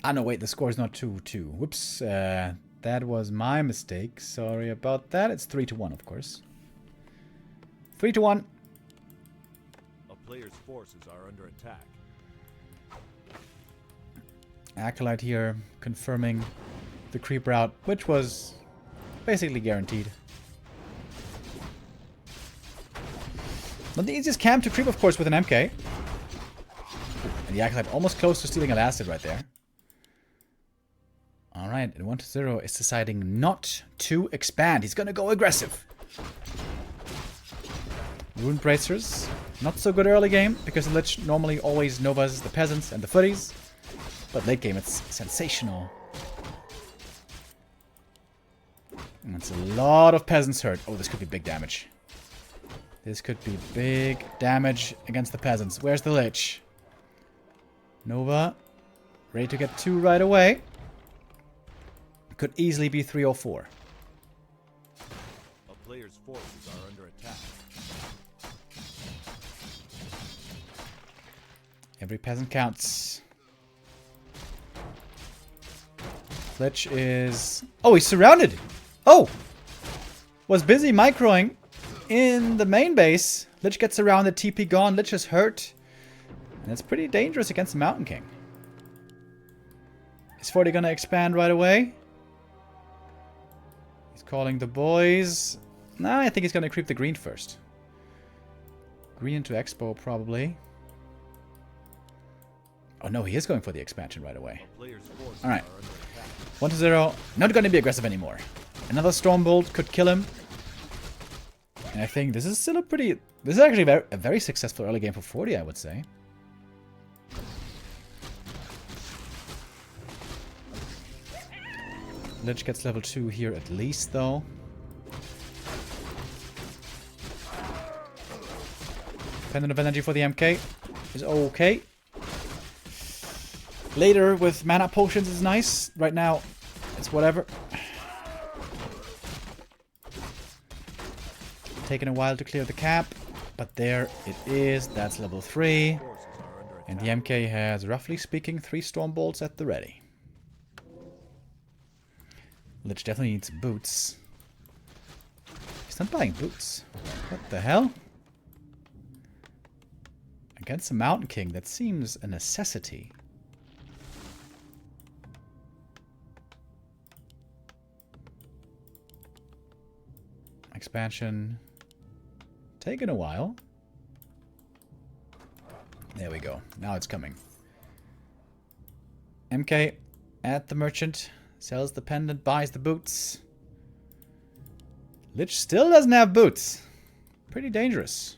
Ah, no, wait, the score is not 2-2. Whoops, that was my mistake. Sorry about that. It's 3-1, of course. 3-1. A player's forces are under attack. Acolyte here, confirming the creep route, which was basically guaranteed. Not the easiest camp to creep, of course, with an MK. And the Acolyte almost close to stealing a last hit right there. Alright, and 1-0 is deciding not to expand. He's gonna go aggressive. Rune Bracers, not so good early game, because the Lich normally always novas the peasants and the footies. But late game, it's sensational. And that's a lot of peasants hurt. Oh, this could be big damage. This could be big damage against the peasants. Where's the Lich? Nova, ready to get 2 right away. Could easily be 3 or 4. A player's forces are under attack. Every peasant counts. Lich is... Oh, he's surrounded! Oh! Was busy microing in the main base. Lich gets surrounded, TP gone, Lich is hurt. And it's pretty dangerous against the Mountain King. Is 40 gonna expand right away? He's calling the boys. Nah, I think he's gonna creep the green first. Green into Expo, probably. Oh no, he is going for the expansion right away. Alright. 1-0. Not gonna be aggressive anymore. Another Stormbolt could kill him. And I think this is still a pretty... This is actually a very successful early game for 40, I would say. Lich gets level 2 here at least, though. Pendant of Energy for the MK is okay. Later with mana potions is nice. Right now, it's whatever. Taking a while to clear the cap, but there it is. That's level 3. And the MK has, roughly speaking, 3 Stormbolts at the ready. Lich definitely needs boots. He's not buying boots. What the hell? Against a Mountain King, that seems a necessity. Expansion. Taking a while. There we go. Now it's coming. MK at the merchant. Sells the pendant, buys the boots. Lich still doesn't have boots. Pretty dangerous.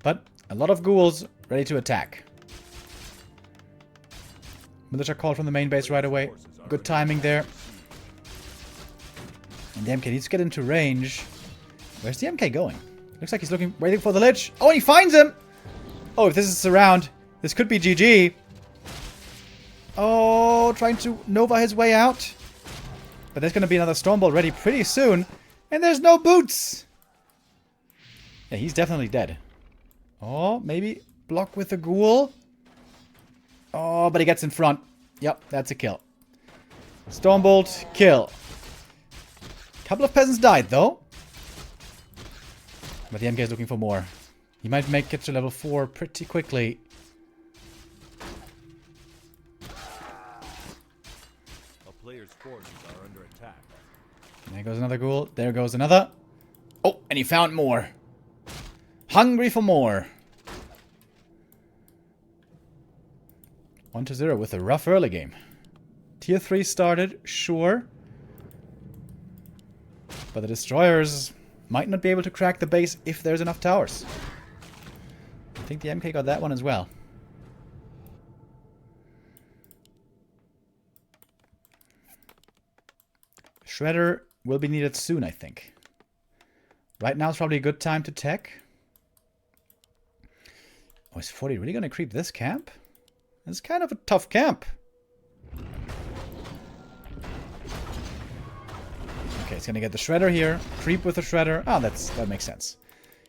But a lot of ghouls ready to attack. Militia called from the main base right away. Good timing there. And the MK needs to get into range. Where's the MK going? Looks like he's waiting for the Lich. Oh, and he finds him! Oh, if this is surround, this could be GG. Oh, trying to Nova his way out. But there's going to be another Stormbolt ready pretty soon. And there's no boots. Yeah, he's definitely dead. Oh, maybe block with a ghoul. Oh, but he gets in front. Yep, that's a kill. Stormbolt, kill. Couple of peasants died, though. But the MK is looking for more. He might make it to level 4 pretty quickly. Player's forces are under attack. There goes another ghoul. There goes another. Oh, and he found more. Hungry for more. 1-0 with a rough early game. Tier 3 started, sure. But the destroyers might not be able to crack the base if there's enough towers. I think the MK got that one as well. Shredder will be needed soon, I think. Right now is probably a good time to tech. Oh, is 40 really going to creep this camp? It's kind of a tough camp. Okay, it's going to get the Shredder here. Creep with the Shredder. Oh, that makes sense.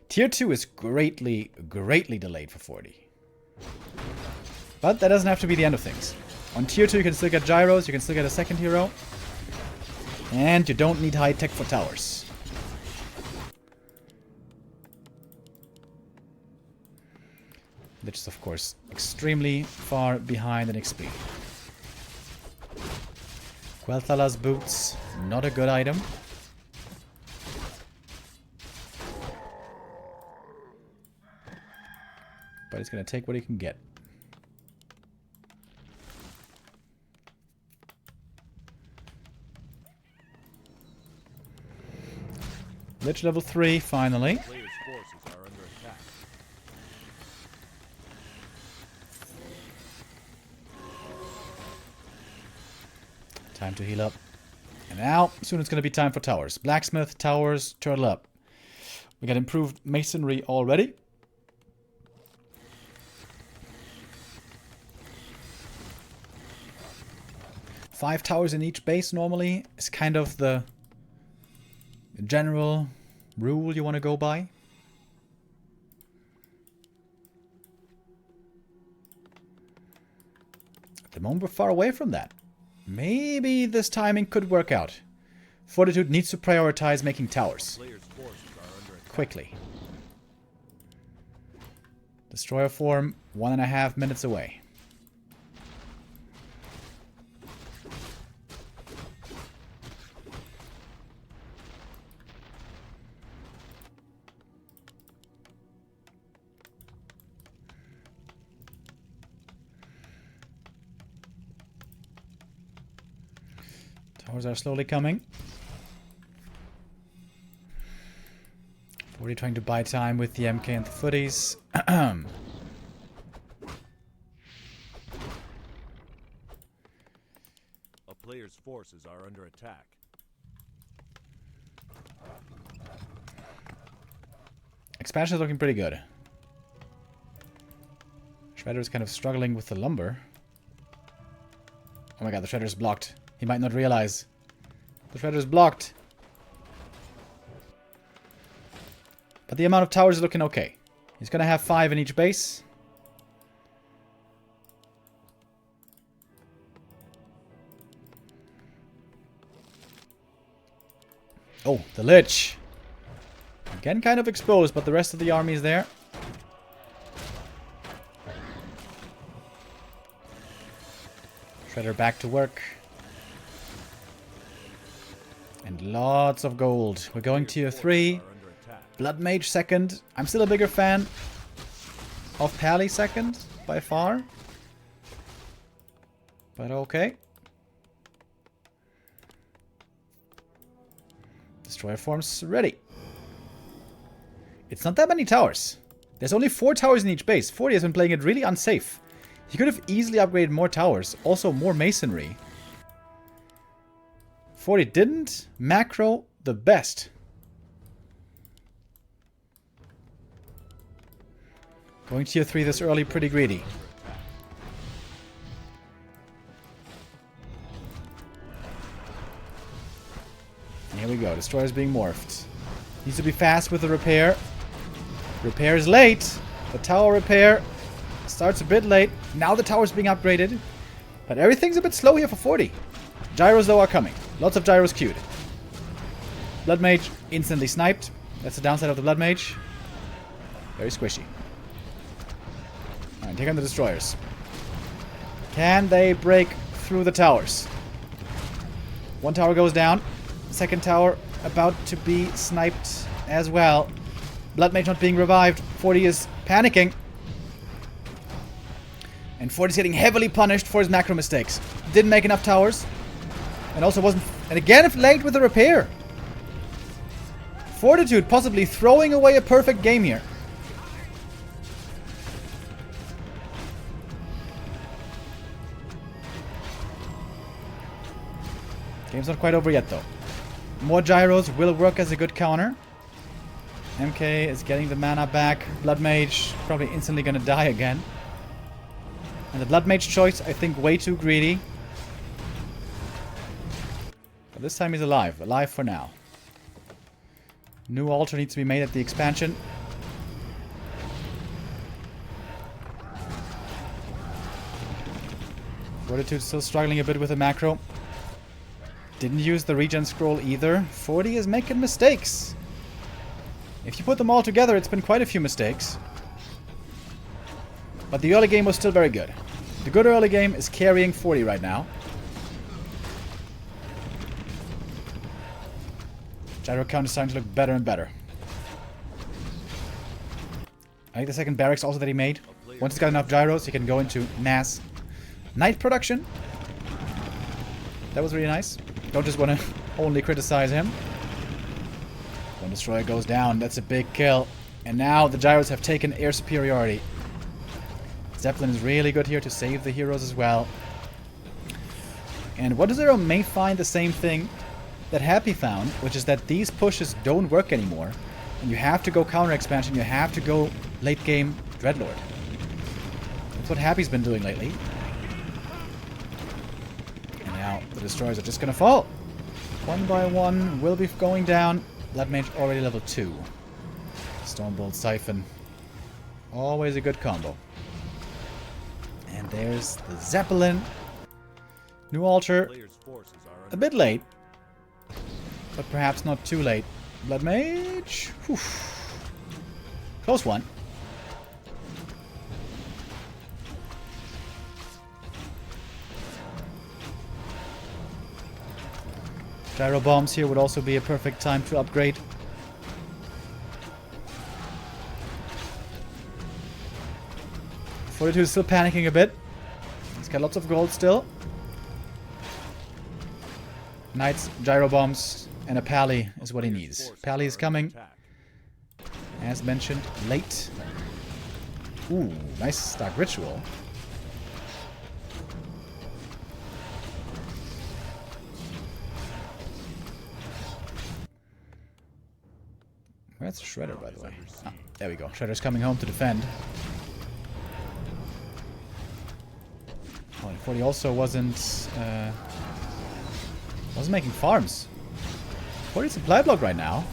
Tier 2 is greatly delayed for 40. But that doesn't have to be the end of things. On tier 2 you can still get gyros, you can still get a second hero. And you don't need high tech for towers. Which is of course extremely far behind in XP. Quel'Thala's boots, not a good item. But he's gonna take what he can get. Lich level 3, finally. Players' forces are under attack. Time to heal up. And now, soon it's gonna be time for towers. Blacksmith, towers, turtle up. We got improved masonry already. Five towers in each base normally is kind of the general rule you want to go by. At the moment we're far away from that. Maybe this timing could work out. Fortitude needs to prioritize making towers. Players' forces are under attack. Quickly. Destroyer form, 1.5 minutes away. Towers are slowly coming. 40 trying to buy time with the MK and the footies. A player's forces are under attack. Expansion is looking pretty good. Shredder is kind of struggling with the lumber. Oh my god, the Shredder is blocked. He might not realize. The Shredder is blocked. But the amount of towers is looking okay. He's gonna have 5 in each base. Oh, the Lich. Again, kind of exposed, but the rest of the army is there. Shredder back to work. And lots of gold. We're going tier 3. Blood Mage second. I'm still a bigger fan of Pally second, by far. But okay. Destroyer forms ready. It's not that many towers. There's only 4 towers in each base. 40 has been playing it really unsafe. He could have easily upgraded more towers. Also more masonry. 40 didn't. Macro, the best. Going tier 3 this early, pretty greedy. And here we go. Destroyer's being morphed. Needs to be fast with the repair. Repair is late. The tower repair starts a bit late. Now the tower's being upgraded. But everything's a bit slow here for 40. Gyros though are coming. Lots of gyros queued. Blood Mage instantly sniped. That's the downside of the Blood Mage. Very squishy. Alright, here come the destroyers. Can they break through the towers? One tower goes down. Second tower about to be sniped as well. Blood Mage not being revived. 40 is panicking. And 40 is getting heavily punished for his macro mistakes. Didn't make enough towers. And also wasn't... And again late with the repair. Fortitude possibly throwing away a perfect game here. Game's not quite over yet though. More gyros will work as a good counter. MK is getting the mana back. Blood Mage probably instantly gonna die again. And the Blood Mage choice, I think, way too greedy. But this time he's alive. Alive for now. New altar needs to be made at the expansion. Fortitude still struggling a bit with the macro. Didn't use the regen scroll either. 40 is making mistakes. If you put them all together, it's been quite a few mistakes. But the early game was still very good. The good early game is carrying 40 right now. Gyro count is starting to look better and better. I like the second barracks also that he made. Once he's got enough gyros, he can go into mass night production. That was really nice. Don't just want to only criticize him. One destroyer goes down. That's a big kill. And now the gyros have taken air superiority. Zeppelin is really good here to save the heroes as well. And WC3 may find the same thing that Happy found, which is that these pushes don't work anymore. And you have to go counter expansion. You have to go late game Dreadlord. That's what Happy's been doing lately. And now the destroyers are just gonna fall. One by one will be going down. Blood Mage already level 2. Stormbolt Siphon. Always a good combo. And there's the Zeppelin. New altar. A bit late. But perhaps not too late. Blood Mage. Whew. Close one. Gyro bombs here would also be a perfect time to upgrade. Fortitude is still panicking a bit. He's got lots of gold still. Knights, gyro bombs, and a pally is what he needs. Pally is coming. As mentioned, late. Ooh, nice Dark Ritual. Where's the Shredder, by the way? Ah, there we go. Shredder's coming home to defend. Oh, and 40 also wasn't making farms. 40 supply block right now.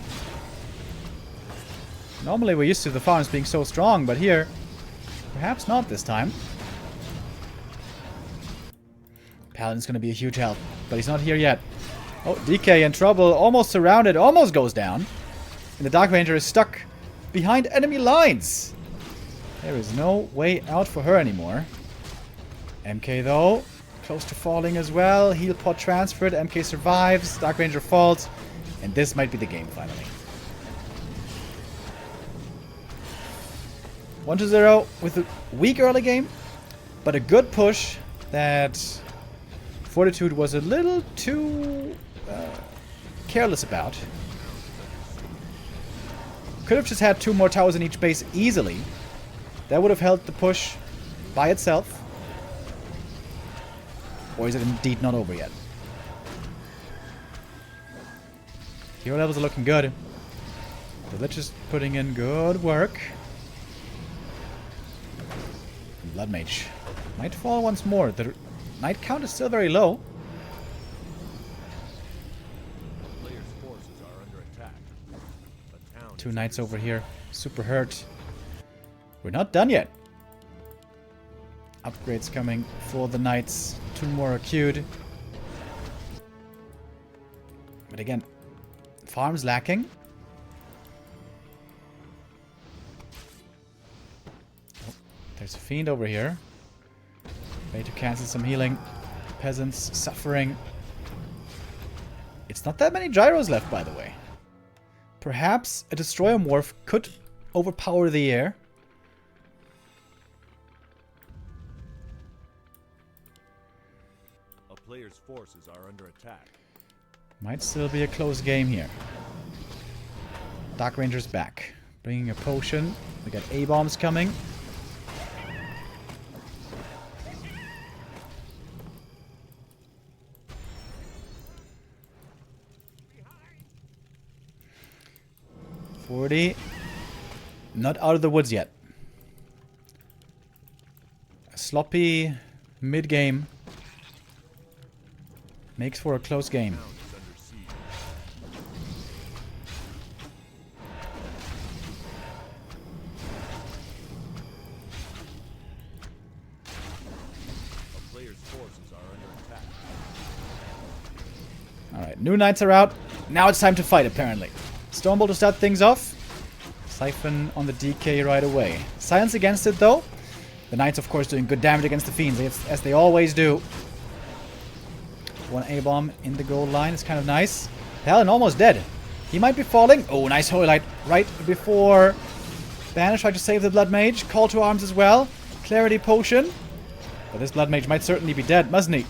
Normally we're used to the farms being so strong, but here, perhaps not this time. Paladin's gonna be a huge help, but he's not here yet. Oh, DK in trouble, almost surrounded, almost goes down. And the Dark Ranger is stuck behind enemy lines. There is no way out for her anymore. MK though, close to falling as well. Heal pod transferred, MK survives, Dark Ranger falls. And this might be the game finally. 1-0 with a weak early game, but a good push that Fortitude was a little too careless about. Could have just had 2 more towers in each base easily. That would have held the push by itself. Or is it indeed not over yet? Hero levels are looking good. The Lich is putting in good work. And Blood Mage might fall once more. The Knight count is still very low. Two Knights over here. Super hurt. We're not done yet. Upgrades coming for the Knights. 2 more acute. But again, farms lacking. Oh, there's a Fiend over here. Ready to cancel some healing. Peasants suffering. It's not that many gyros left, by the way. Perhaps a Destroyer Morph could overpower the air. A player's forces are under attack. Might still be a close game here. Dark Ranger's back. Bringing a potion. We got A-bombs coming. Not out of the woods yet. A sloppy mid-game makes for a close game. A player's forces New knights are out. Now it's time to fight, apparently. Stormbolt to start things off. Siphon on the DK right away. Silence against it, though. The knights, of course, doing good damage against the fiends, as they always do. One A-bomb in the gold line is kind of nice. Paladin almost dead. He might be falling. Oh, nice Holy Light right before Banish tried to save the Blood Mage. Call to arms as well. Clarity Potion. But this Blood Mage might certainly be dead, mustn't he?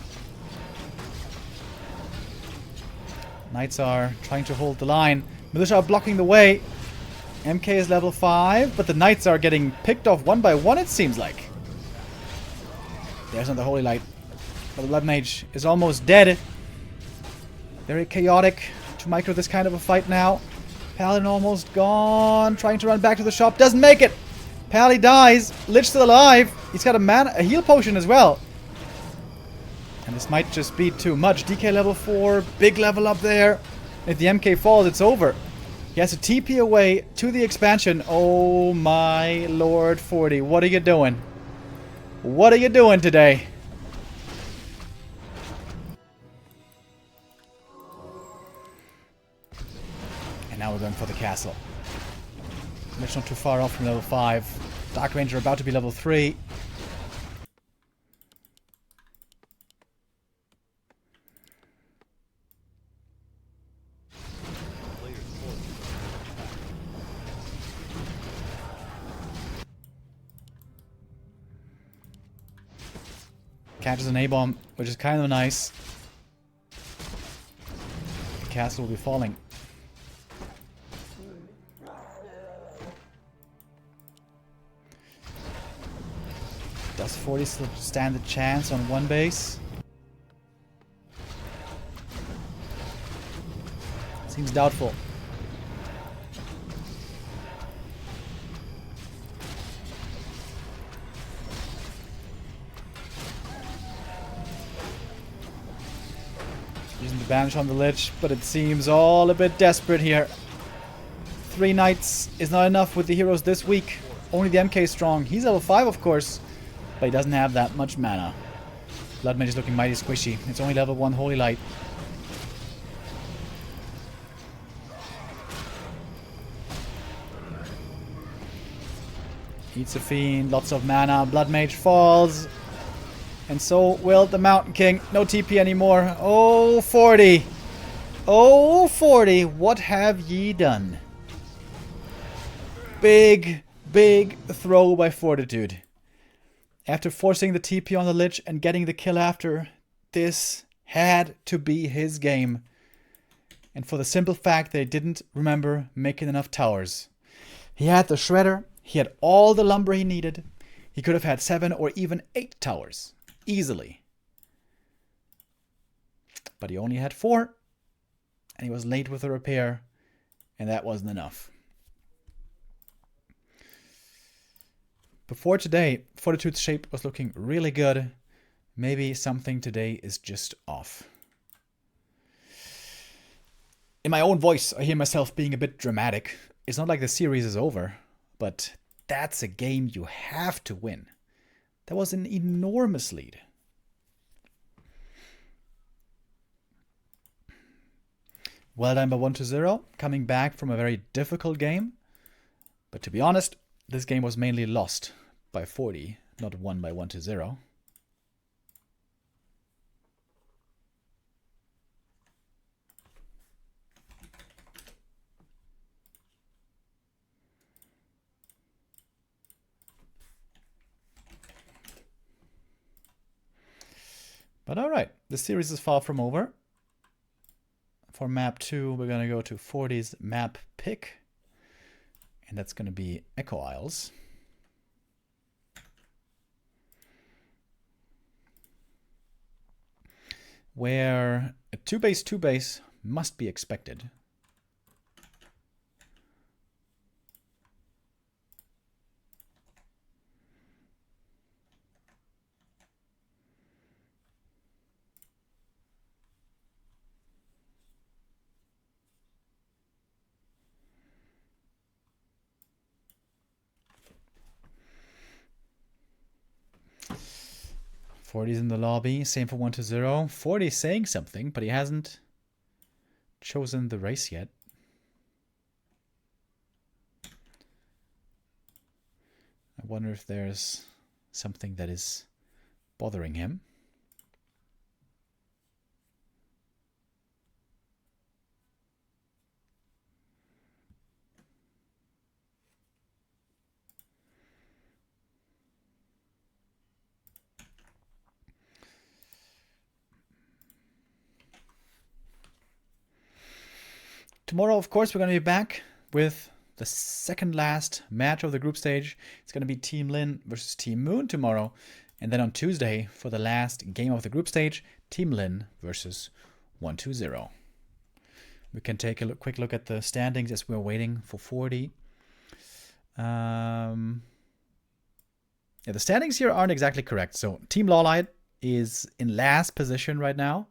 Knights are trying to hold the line. Militia are blocking the way. MK is level 5, but the Knights are getting picked off one by one, it seems like. There's another Holy Light. But the Blood Mage is almost dead. Very chaotic to micro this kind of a fight now. Paladin almost gone. Trying to run back to the shop. Doesn't make it. Pally dies. Lich still alive. He's got a heal potion as well. And this might just be too much. DK level 4. Big level up there. If the MK falls, it's over. He has to TP away to the expansion. Oh my lord, 40. What are you doing? What are you doing today? And now we're going for the castle. Lich not too far off from level 5. Dark Ranger about to be level 3. Catches an A-bomb, which is kind of nice. The castle will be falling. Does 40 still stand a chance on one base? Seems doubtful. Using the banish on the Lich, but it seems all a bit desperate here. 3 knights is not enough with the heroes this week. Only the MK is strong. He's level 5, of course, but he doesn't have that much mana. Blood Mage is looking mighty squishy. It's only level 1 Holy Light. Eats a fiend, lots of mana. Blood Mage falls. And so will the Mountain King. No TP anymore. Oh, 40. Oh, 40. What have ye done? Big, big throw by Fortitude. After forcing the TP on the Lich and getting the kill after, this had to be his game. And for the simple fact that he didn't remember making enough towers. He had the Shredder. He had all the lumber he needed. He could have had 7 or even 8 towers. Easily. But he only had 4. And he was late with the repair. And that wasn't enough. Before today, Fortitude's shape was looking really good. Maybe something today is just off. In my own voice, I hear myself being a bit dramatic. It's not like the series is over. But that's a game you have to win. That was an enormous lead. Well done by 1-0, coming back from a very difficult game. But to be honest, this game was mainly lost by 40, not won by 1-0. But alright, the series is far from over. For map 2, we're going to go to 40's map pick. And that's going to be Echo Isles. Where a 2-base must be expected. Forty's in the lobby. Same for 1-0. 40 saying something, but he hasn't chosen the race yet. I wonder if there's something that is bothering him. Tomorrow, of course, we're going to be back with the second last match of the group stage. It's going to be Team Lin versus Team Moon tomorrow. And then on Tuesday, for the last game of the group stage, Team Lin versus 120. We can take a quick look at the standings as we're waiting for 40. Yeah, the standings here aren't exactly correct. So Team Lawlight is in last position right now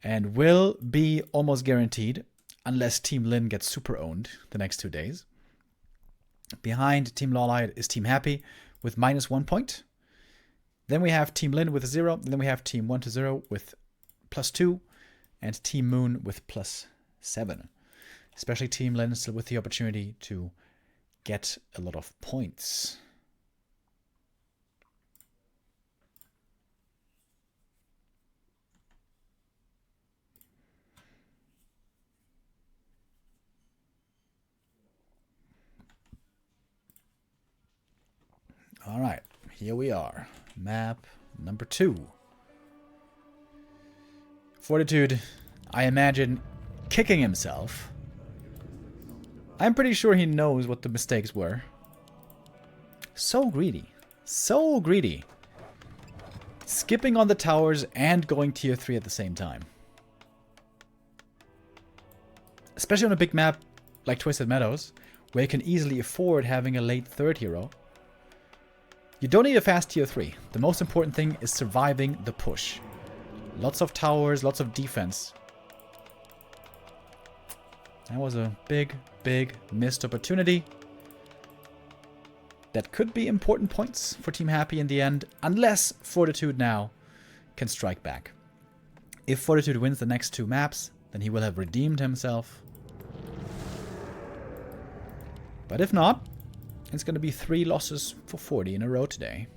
and will be almost guaranteed unless Team Lin gets super owned the next 2 days. Behind Team Lawlight is Team Happy with -1 point. Then we have Team Lin with 0. And then we have Team 120 with +2. And Team Moon with +7. Especially Team Lin still with the opportunity to get a lot of points. All right, here we are. Map number 2. Fortitude, I imagine, kicking himself. I'm pretty sure he knows what the mistakes were. So greedy. So greedy. Skipping on the towers and going tier 3 at the same time. Especially on a big map like Twisted Meadows, where you can easily afford having a late 3rd hero. You don't need a fast tier 3. The most important thing is surviving the push. Lots of towers, lots of defense. That was a big, big missed opportunity. That could be important points for Team Happy in the end, unless Fortitude now can strike back. If Fortitude wins the next 2 maps, then he will have redeemed himself. But if not, it's going to be 3 losses for 40 in a row today.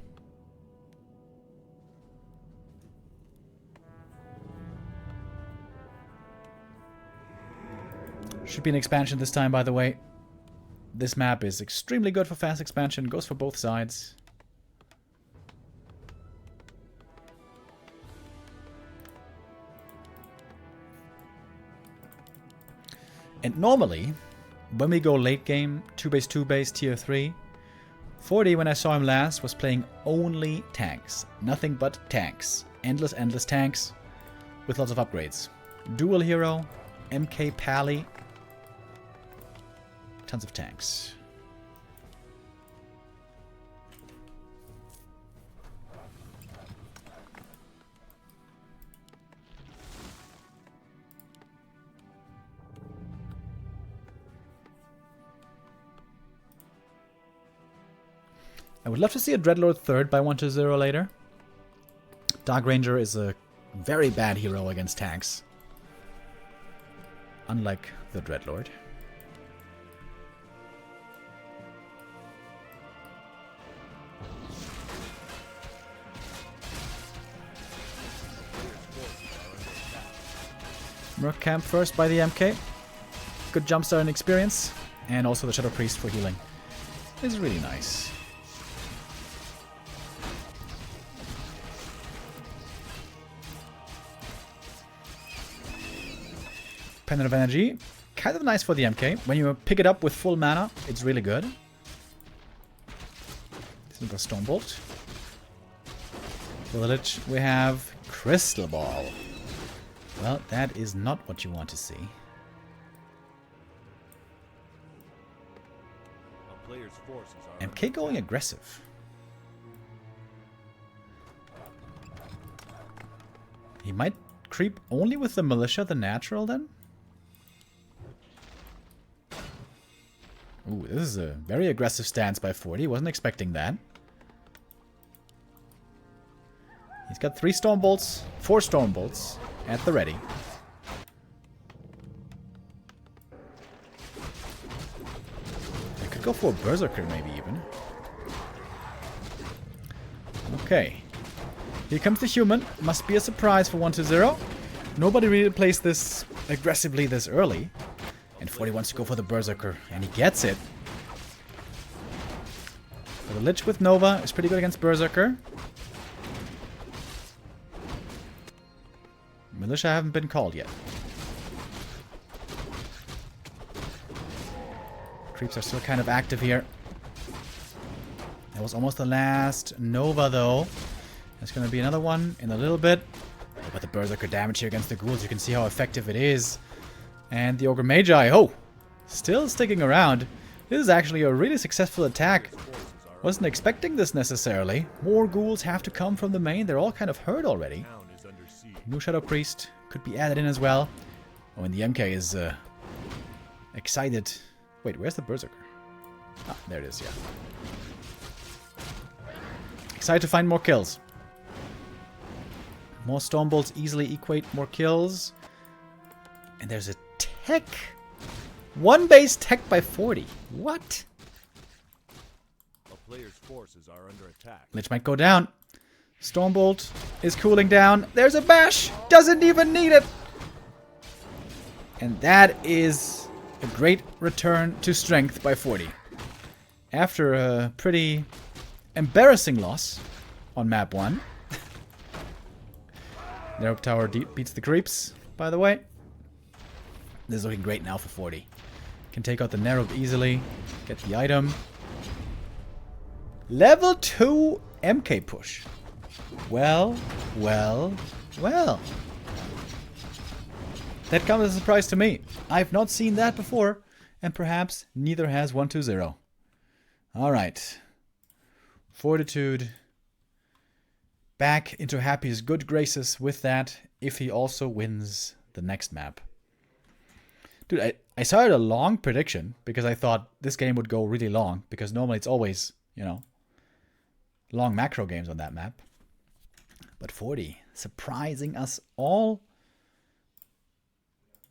Should be an expansion this time, by the way. This map is extremely good for fast expansion. Goes for both sides. And normally, when we go late game, 2-base, 2-base, tier 3, 40, when I saw him last, was playing only tanks. Nothing but tanks. Endless, endless tanks with lots of upgrades. Dual hero, MK Pally. Tons of tanks. I would love to see a Dreadlord 3rd by 120 later. Dark Ranger is a very bad hero against tanks. Unlike the Dreadlord. Merc Camp first by the MK. Good jumpstart and experience. And also the Shadow Priest for healing. Is really nice. Pendant of Energy. Kind of nice for the MK. When you pick it up with full mana, it's really good. Silver Stormbolt. For the Lich, we have Crystal Ball. Well, that is not what you want to see. A player's forces are MK going aggressive. He might creep only with the Militia, the natural, then? Ooh, this is a very aggressive stance by 40. Wasn't expecting that. He's got 3 Stormbolts, 4 Stormbolts at the ready. go for a Berserker maybe even. Okay. Here comes the human. Must be a surprise for 1-0. Nobody really plays this aggressively this early. And 40 wants to go for the Berserker. And he gets it. So the Lich with Nova is pretty good against Berserker. Militia haven't been called yet. Creeps are still kind of active here. That was almost the last Nova, though. There's going to be another one in a little bit. Look at the Berserker damage here against the ghouls. You can see how effective it is. And the Ogre Magi, oh, still sticking around. This is actually a really successful attack. Wasn't expecting this necessarily. More ghouls have to come from the main. They're all kind of hurt already. New Shadow Priest could be added in as well. Oh, and the MK is excited. Wait, where's the Berserker? Ah, there it is, yeah. Excited to find more kills. More Stormbolts easily equate more kills. And there's a tech. One base tech by 40. What? A player's forces are under attack. Lich might go down. Stormbolt is cooling down. There's a bash. Doesn't even need it. And that is a great return to strength by 40. After a pretty embarrassing loss on map 1. Narrow Tower beats the creeps, by the way. This is looking great now for 40. Can take out the Narrow easily. Get the item. Level 2 MK push. Well, well, well. That comes as a surprise to me. I've not seen that before. And perhaps neither has 1-2-0. Alright. Fortitude. Back into Happy's good graces with that, if he also wins the next map. Dude, I started a long prediction because I thought this game would go really long. Because normally it's always, you know, long macro games on that map. But 40, surprising us all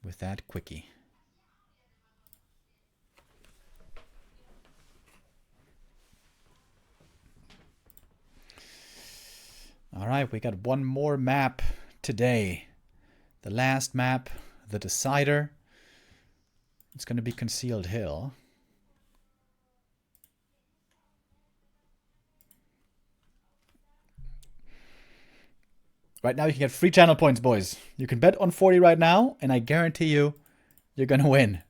with that quickie. Alright, we got one more map today. The last map, the Decider. It's going to be Concealed Hill. Right now you can get free channel points, boys. You can bet on 40 right now, and I guarantee you, you're going to win.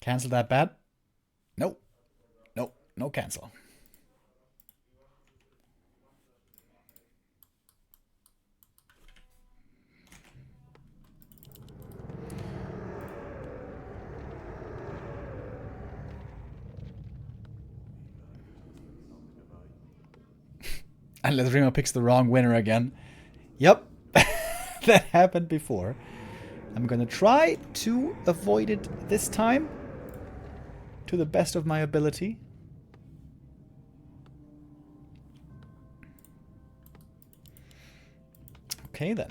Cancel that bet? Nope. Nope. No cancel. Unless Remo picks the wrong winner again. Yep. That happened before. I'm gonna try to avoid it this time. To the best of my ability. Okay then.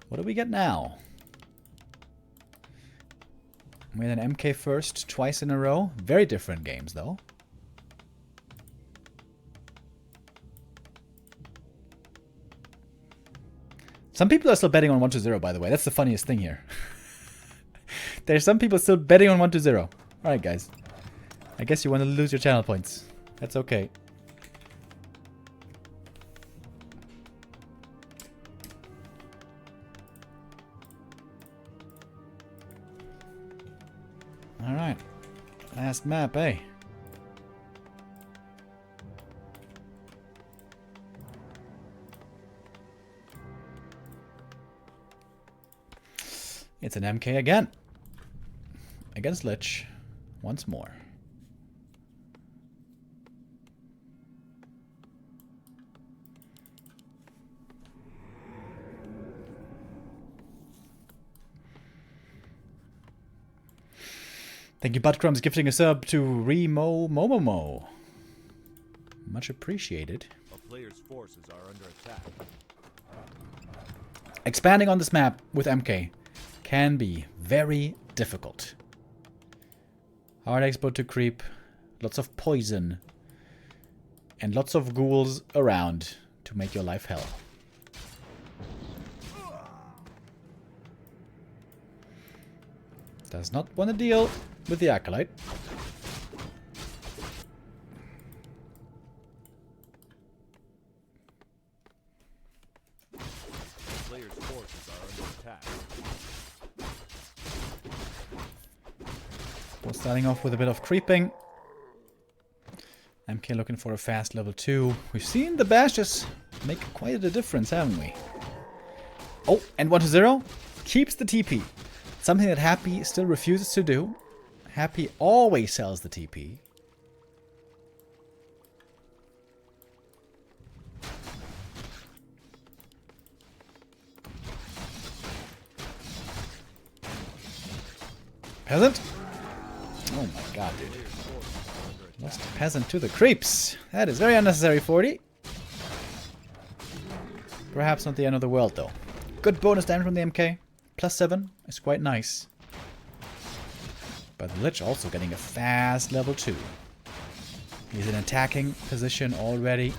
What do we get now? We had an MK first twice in a row. Very different games though. Some people are still betting on 1-0, by the way. That's the funniest thing here. There's some people still betting on 1-0. Alright, guys. I guess you want to lose your channel points. That's okay. Alright. Last map, eh? It's an MK again. Against Lich. Once more. Thank you, Buttcrumbs, gifting a sub to Remo Much appreciated. A player's forces are under attack. Expanding on this map with MK can be very difficult. Hard expo to creep, lots of poison, and lots of ghouls around to make your life hell. Does not want to deal with the Acolyte. Players' forces are under attack. We're starting off with a bit of creeping. MK looking for a fast level 2. We've seen the bashes make quite a difference, haven't we? Oh, and 1-0 keeps the TP. Something that Happy still refuses to do. Happy always sells the TP. Peasant? Oh my god, dude. Lost a peasant to the creeps. That is very unnecessary, 40. Perhaps not the end of the world, though. Good bonus damage from the MK. +7 is quite nice. But the Lich also getting a fast level 2. He's in attacking position already.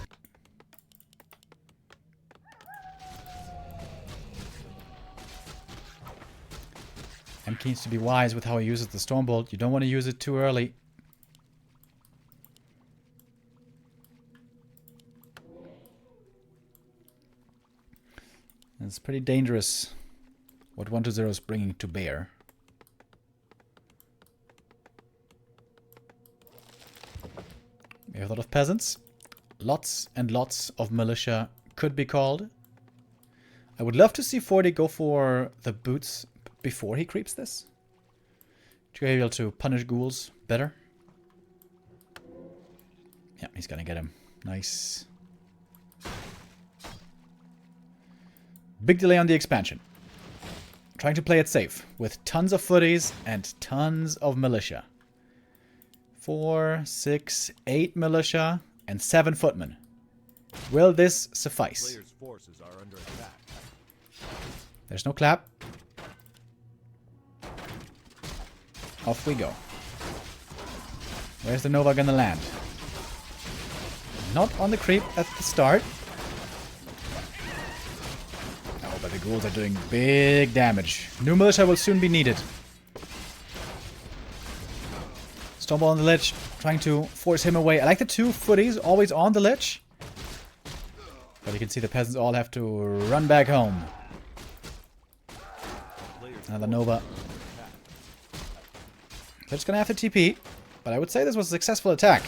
MK needs to be wise with how he uses the Stormbolt. You don't want to use it too early. It's pretty dangerous what 1-0 is bringing to bear. We have a lot of peasants. Lots and lots of militia could be called. I would love to see 40 go for the boots before he creeps this. To be able to punish ghouls better. Yeah, he's gonna get him. Nice. Big delay on the expansion. Trying to play it safe with tons of footies and tons of militia. 4, 6, 8 militia and 7 footmen. Will this suffice? Players' forces are under attack. There's no clap. Off we go. Where's the Nova gonna land? Not on the creep at the start. Oh, but the ghouls are doing big damage. New militia will soon be needed. Stormball on the Lich, trying to force him away. I like the 2 footies always on the Lich. But you can see the peasants all have to run back home. Another Nova. They're just gonna have to TP. But I would say this was a successful attack.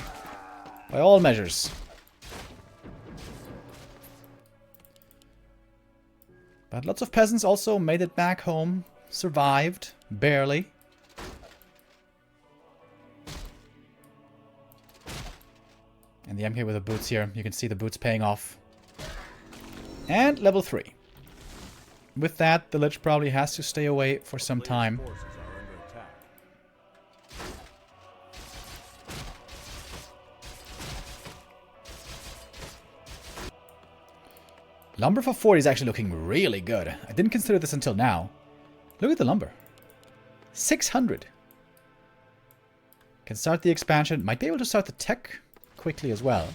By all measures. But lots of peasants also made it back home. Survived. Barely. And the MK with the boots here. You can see the boots paying off. And level 3. With that, the Lich probably has to stay away for some time. Lumber for 40 is actually looking really good. I didn't consider this until now. Look at the lumber. 600. Can start the expansion. Might be able to start the tech quickly as well.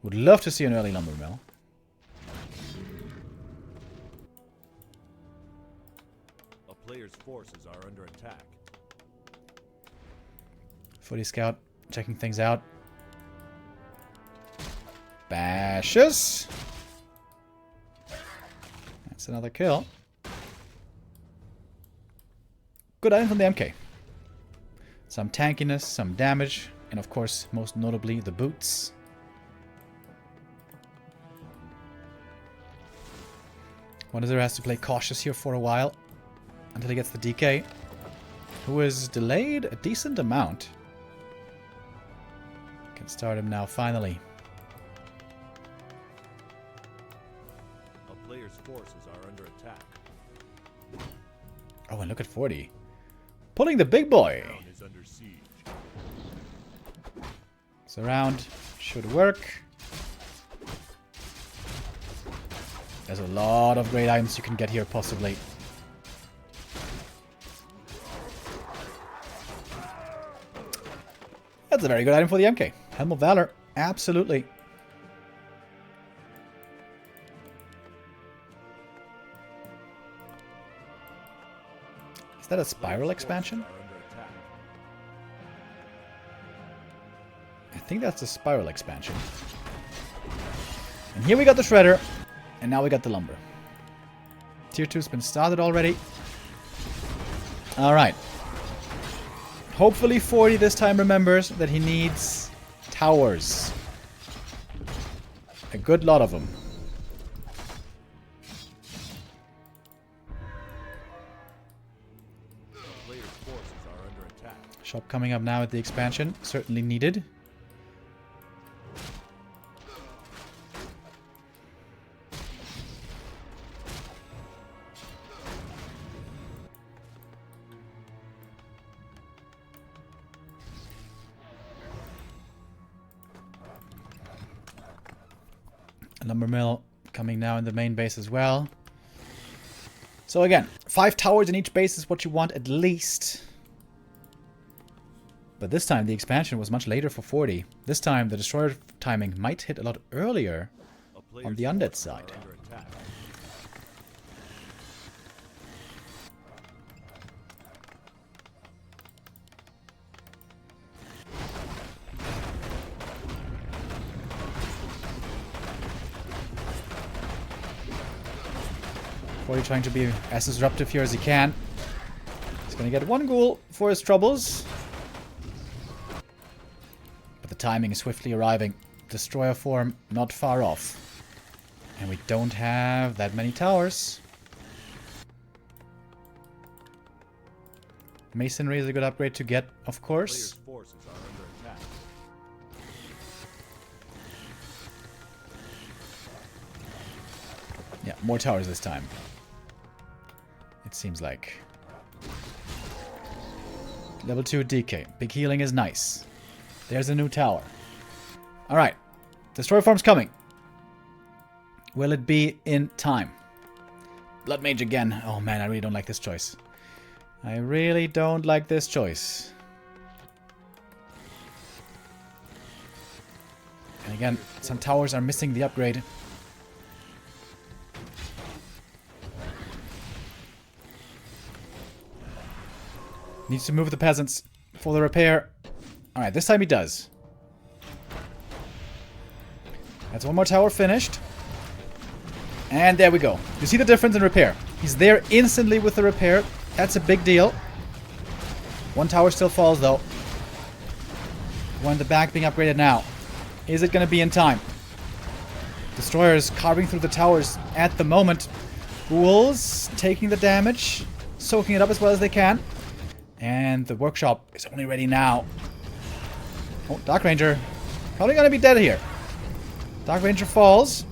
Would love to see an early lumber mill. A player's forces are under attack. Footy scout checking things out. Bashes. That's another kill. Good item from the MK. Some tankiness, some damage, and of course, most notably, the boots. Wonder has to play cautious here for a while until he gets the DK, who is delayed a decent amount. Can start him now, finally. A player's forces are under attack. Oh, and look at 40. Pulling the big boy. Town is under siege. Surround should work. There's a lot of great items you can get here, possibly. That's a very good item for the MK. Helm of Valor. Absolutely. Is that a spiral expansion? I think that's a spiral expansion. And here we got the shredder. And now we got the lumber. Tier 2's been started already. Alright. Hopefully 40 this time remembers that he needs towers. A good lot of them. Shop coming up now at the expansion. Certainly needed. Lumber mill coming now in the main base as well. So again, 5 towers in each base is what you want at least. But this time the expansion was much later for 40. This time the destroyer timing might hit a lot earlier on the undead side. Forty trying to be as disruptive here as he can. He's gonna get 1 ghoul for his troubles. But the timing is swiftly arriving. Destroyer form not far off. And we don't have that many towers. Masonry is a good upgrade to get, of course. Yeah, more towers this time. It seems like. Level 2 DK. Big healing is nice. There's a new tower. Alright. Destroyer form's coming. Will it be in time? Blood Mage again. Oh man, I really don't like this choice. I really don't like this choice. And again, some towers are missing the upgrade. Needs to move the peasants for the repair. Alright, this time he does. That's 1 more tower finished. And there we go. You see the difference in repair. He's there instantly with the repair. That's a big deal. 1 tower still falls though. 1 in the back being upgraded now. Is it going to be in time? Destroyers carving through the towers at the moment. Ghouls taking the damage. Soaking it up as well as they can. And the workshop is only ready now. Oh, Dark Ranger. Probably gonna be dead here. Dark Ranger falls.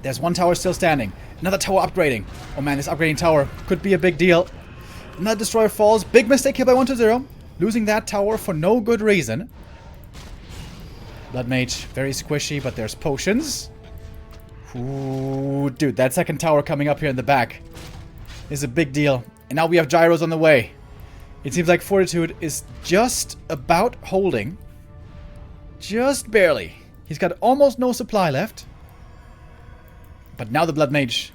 There's 1 tower still standing. Another tower upgrading. Oh man, this upgrading tower could be a big deal. Another destroyer falls. Big mistake here by 1-0. Losing that tower for no good reason. Blood Mage, very squishy, but there's potions. Ooh, dude, that second tower coming up here in the back is a big deal. And now we have gyros on the way. It seems like Fortitude is just about holding. Just barely. He's got almost no supply left. But now the Blood Mage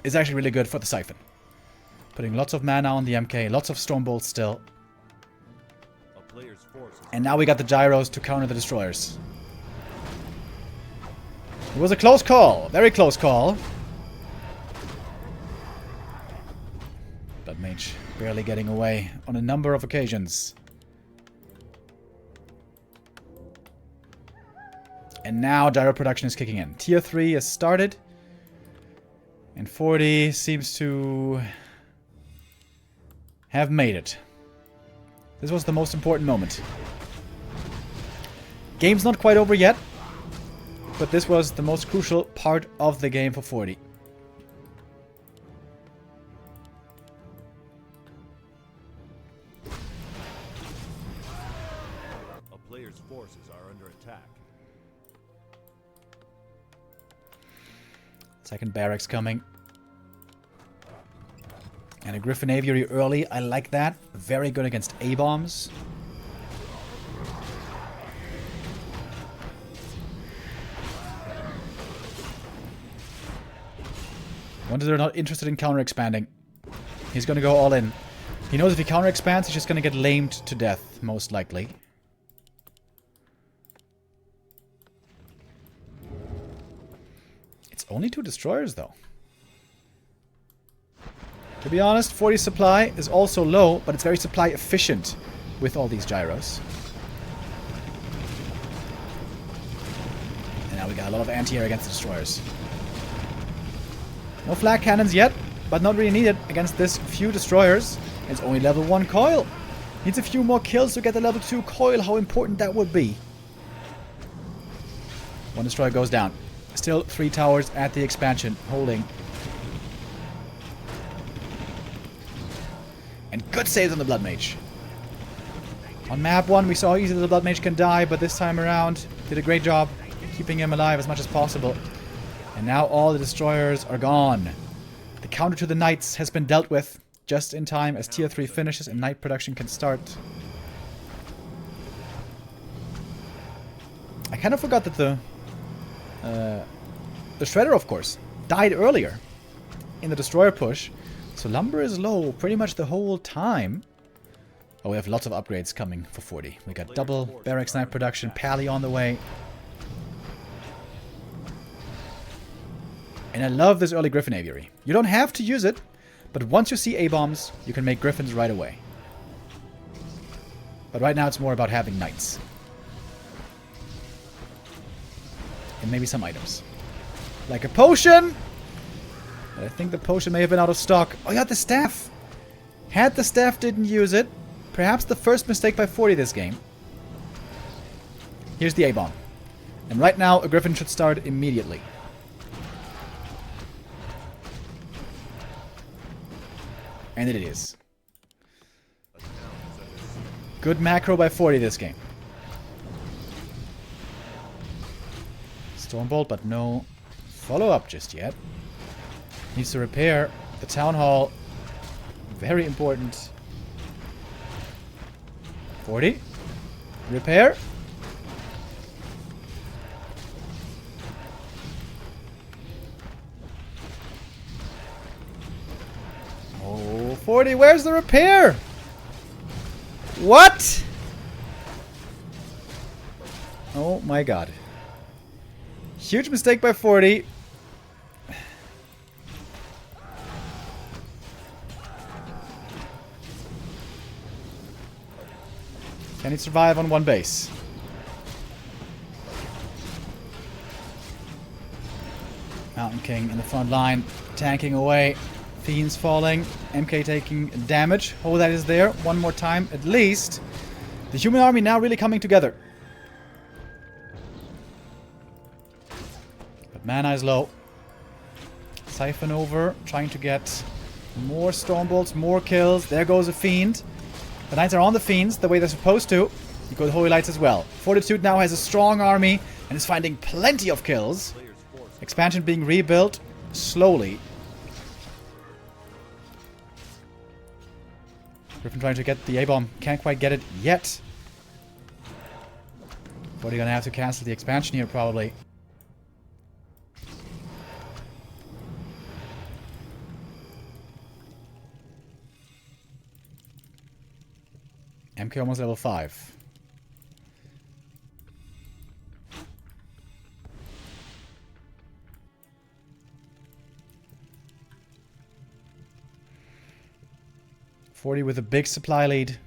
is actually really good for the Siphon. Putting lots of mana on the MK. Lots of Storm Bolts still. And now we got the gyros to counter the destroyers. It was a close call. Very close call. Blood Mage barely getting away on a number of occasions. And now gyro production is kicking in. Tier 3 has started. And 40 seems to have made it. This was the most important moment. Game's not quite over yet. But this was the most crucial part of the game for 40. Second barracks coming. And a Griffin Aviary early. I like that. Very good against A-bombs. Wonder they're not interested in counter-expanding. He's going to go all in. He knows if he counter-expands, he's just going to get lamed to death, most likely. It's only 2 destroyers, though. To be honest, 40 supply is also low, but it's very supply efficient with all these gyros. And now we got a lot of anti-air against the destroyers. No flak cannons yet, but not really needed against this few destroyers. It's only level 1 coil. Needs a few more kills to get the level 2 coil. How important that would be. 1 destroyer goes down. Still 3 towers at the expansion, holding. And good saves on the Blood Mage. On map 1, we saw how easily the Blood Mage can die, but this time around, did a great job keeping him alive as much as possible. And now all the destroyers are gone. The counter to the knights has been dealt with just in time as tier 3 finishes and knight production can start. I kind of forgot that the Shredder, of course, died earlier in the destroyer push. So lumber is low pretty much the whole time. Oh, we have lots of upgrades coming for 40. We got double barracks knight production, pally on the way. And I love this early Griffin Aviary. You don't have to use it, but once you see A-bombs, you can make Griffins right away. But right now it's more about having knights. And maybe some items. Like a potion! But I think the potion may have been out of stock. Oh, you had the staff! Had the staff, didn't use it. Perhaps the first mistake by 40 this game. Here's the A-bomb. And right now, a Griffin should start immediately. And it is. Good macro by 40 this game. Stormbolt, but no follow-up just yet. Needs to repair the town hall. Very important. 40. Repair. Oh, 40. Where's the repair? What? Oh my god. Huge mistake by 40. Can he survive on 1 base? Mountain King in the front line, tanking away. Fiends falling. MK taking damage. Oh, that is there. 1 more time, at least. The human army now really coming together. But mana is low. Siphon over, trying to get more Stormbolts, more kills. There goes a Fiend. The Knights are on the Fiends the way they're supposed to. You go the Holy Lights as well. Fortitude now has a strong army and is finding plenty of kills. Expansion being rebuilt slowly. Griffin trying to get the A-bomb. Can't quite get it yet. But you're gonna have to cancel the expansion here probably. MK almost level 5. With a big supply lead.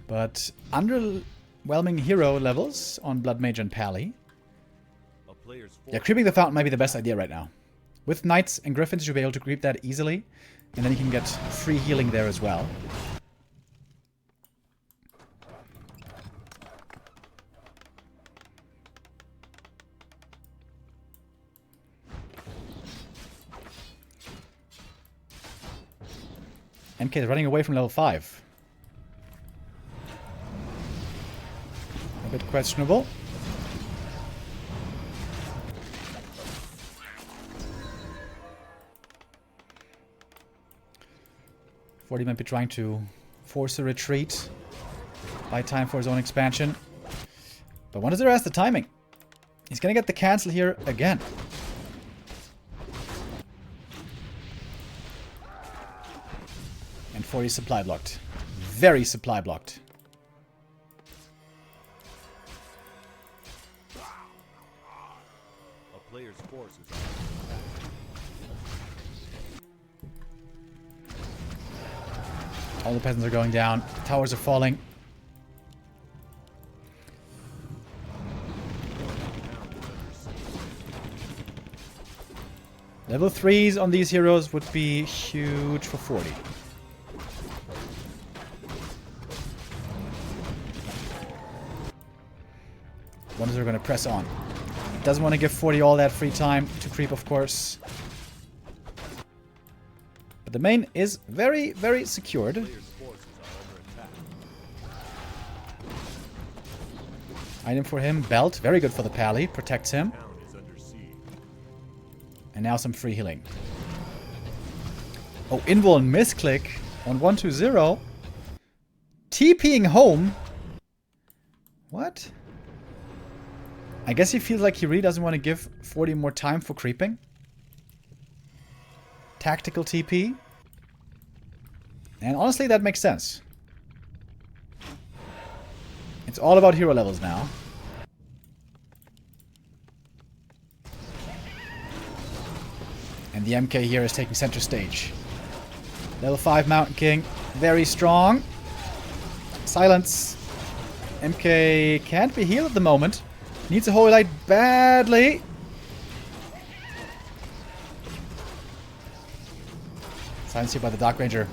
But underwhelming hero levels on Blood Mage and Pally. Yeah, creeping the fountain might be the best idea right now. With Knights and Griffins, you'll be able to creep that easily. And then you can get free healing there as well. MK is running away from level 5. A bit questionable. 40 might be trying to force a retreat. Buy time for his own expansion. But 1-0 has the timing. He's gonna get the cancel here again. And 40 supply blocked. Very supply blocked. A player's forces All the peasants are going down. Towers are falling. Level 3s on these heroes would be huge for 40. Ones are going to press on. Doesn't want to give 40 all that free time to creep, of course. But the main is very, very secured. player's forces are under attack. Item for him, belt. Very good for the pally. Protects him. Town is under siege. And now some free healing. Oh, invul and misclick on 120. TPing home. What? I guess he feels like he really doesn't want to give 40 more time for creeping. Tactical TP. And honestly, that makes sense. It's all about hero levels now. And the MK here is taking center stage. Level 5 Mountain King. Very strong. Silence. MK can't be healed at the moment. Needs a Holy Light badly. Silence here by the Dark Ranger.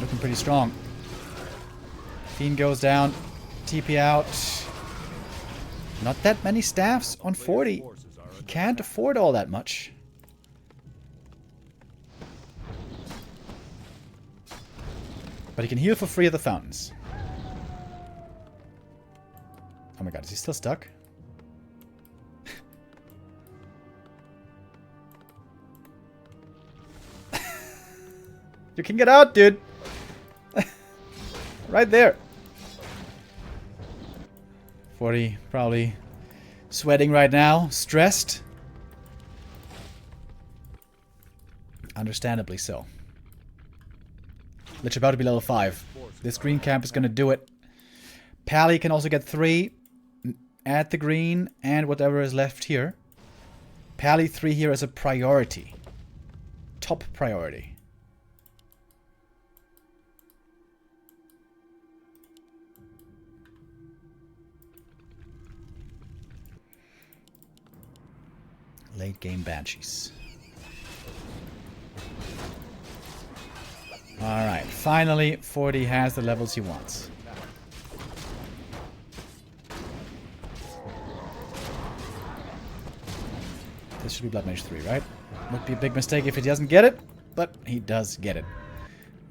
Looking pretty strong. Fiend goes down. TP out. Not that many staffs on 40. He can't afford all that much. But he can heal for free at the fountains. Oh my god, is he still stuck? You can get out, dude. Right there. 40 probably sweating right now, stressed. Understandably so. Lich about to be level 5. This green camp is going to do it. Pally can also get 3 at the green and whatever is left here. Pally 3 here as a priority. Top priority. Late game Banshees. Alright, finally 40 has the levels he wants. This should be Blood Mage 3, right? Would be a big mistake if he doesn't get it, but he does get it.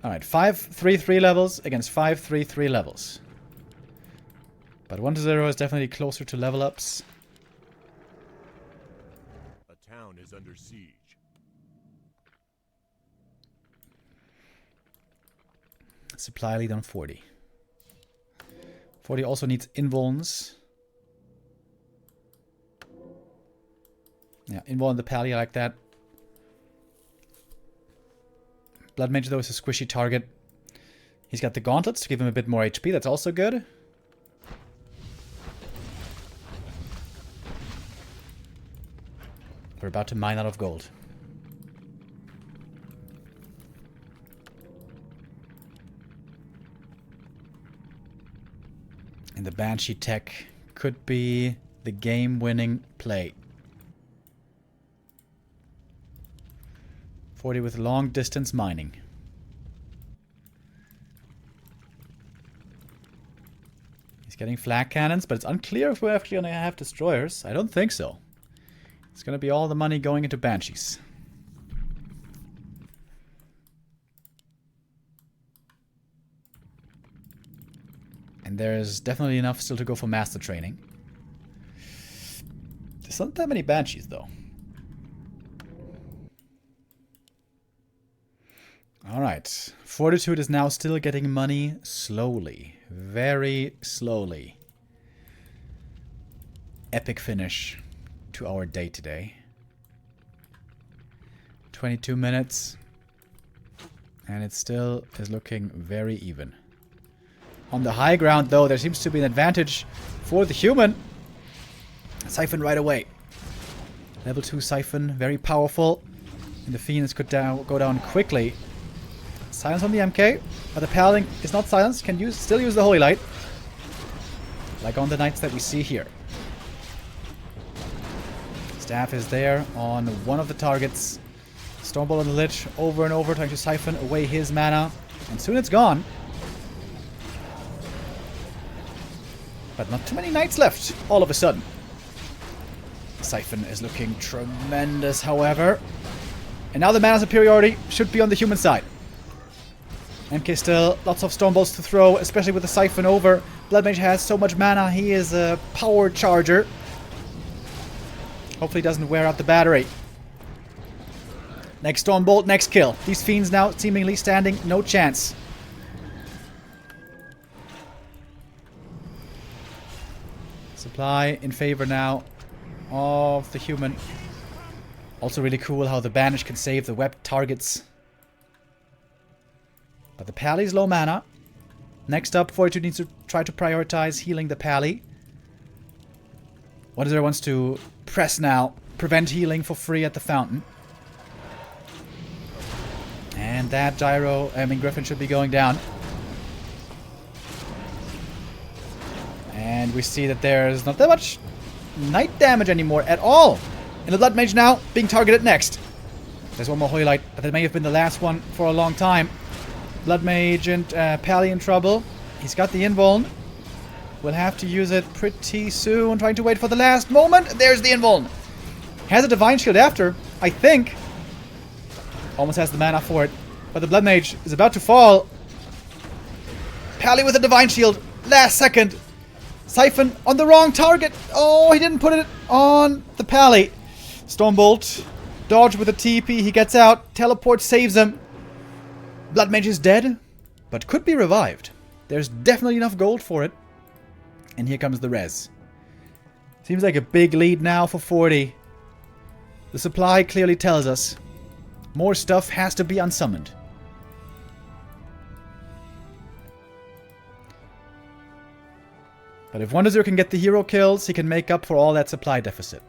Alright, 5-3-3 levels against 5-3-3 levels. But 1-0 is definitely closer to level ups. A town is under siege. Supply lead on 40. 40 also needs invulns. Yeah, invul in the pally, I like that. Blood Mage, though, is a squishy target. He's got the gauntlets to give him a bit more HP. That's also good. We're about to mine out of gold. And the Banshee tech could be the game-winning play. 40 with long-distance mining. He's getting flag cannons, but it's unclear if we're actually going to have destroyers. I don't think so. It's going to be all the money going into Banshees. And there's definitely enough still to go for master training. There's not that many Banshees, though. Alright. Fortitude is now still getting money slowly. Very slowly. Epic finish to our day today. 22 minutes. And it still is looking very even. On the high ground, though, there seems to be an advantage for the human. Siphon right away. Level 2 Siphon, very powerful. And the Fiends could go down quickly. Silence on the MK, but the Paladin is not silenced, can still use the Holy Light. Like on the Knights that we see here. Staff is there on one of the targets. Stormbolt on the Lich, over and over, trying to siphon away his mana. And soon it's gone. But not too many Knights left, all of a sudden. Siphon is looking tremendous, however. And now the mana superiority should be on the human side. MK still, lots of Stormbolts to throw, especially with the Siphon over. Blood Mage has so much mana, he is a power charger. Hopefully doesn't wear out the battery. Next Stormbolt, next kill. These Fiends now seemingly standing no chance. Supply in favor now of the human. Also really cool how the Banish can save the webbed targets. But the Pally's low mana. Next up, Fortitude needs to try to prioritize healing the Pally. WC3 wants to press now. Prevent healing for free at the fountain. And that Griffin should be going down. And we see that there's not that much Knight damage anymore at all. And the Blood Mage now being targeted next. There's one more Holy Light, but that may have been the last one for a long time. Blood Mage and Pally in trouble. He's got the Invuln. We'll have to use it pretty soon. Trying to wait for the last moment. There's the Invuln. Has a Divine Shield after, I think. Almost has the mana for it. But the Blood Mage is about to fall. Pally with a Divine Shield. Last second. Siphon on the wrong target. Oh, he didn't put it on the Pally. Stormbolt. Dodge with a TP. He gets out. Teleport saves him. Blood Mage is dead, but could be revived. There's definitely enough gold for it. And here comes the res. Seems like a big lead now for 40. The supply clearly tells us more stuff has to be unsummoned. But if WC3 can get the hero kills, he can make up for all that supply deficit.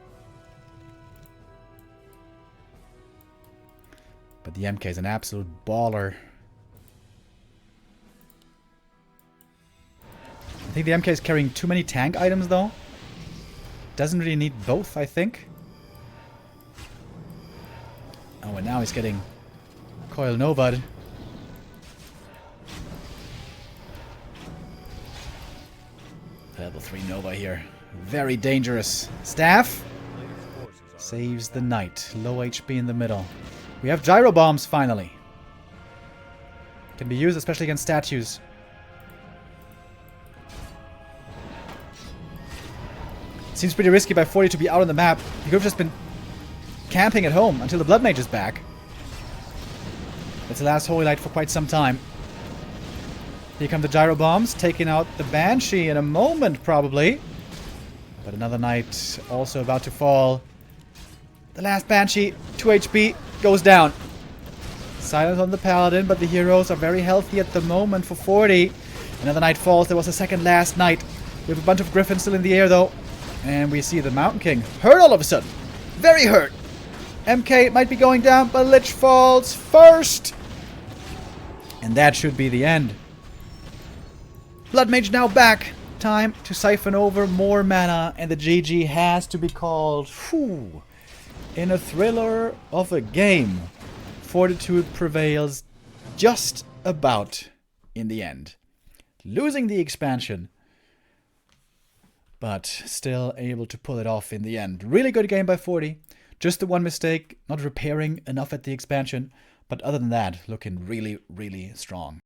But the MK is an absolute baller. I think the MK is carrying too many tank items, though. Doesn't really need both, I think. Oh, and now he's getting Coil Nova'd. Level 3 Nova here. Very dangerous. Staff saves the Knight. Low HP in the middle. We have Gyro Bombs, finally. Can be used, especially against statues. Seems pretty risky by 40 to be out on the map. He could have just been camping at home until the Blood Mage is back. That's the last Holy Light for quite some time. Here come the Gyro Bombs, taking out the Banshee in a moment, probably. But another Knight also about to fall. The last Banshee, 2 HP, goes down. Silence on the Paladin, but the heroes are very healthy at the moment for 40. Another Knight falls. There was a second last Knight. We have a bunch of Griffins still in the air, though. And we see the Mountain King hurt all of a sudden. Very hurt. MK might be going down, but Lich falls first. And that should be the end. Blood Mage now back. Time to siphon over more mana, and the GG has to be called. Whew. In a thriller of a game, Fortitude prevails just about in the end. Losing the expansion, but still able to pull it off in the end. Really good game by 40. Just the one mistake, not repairing enough at the expansion, but other than that, looking really, really strong.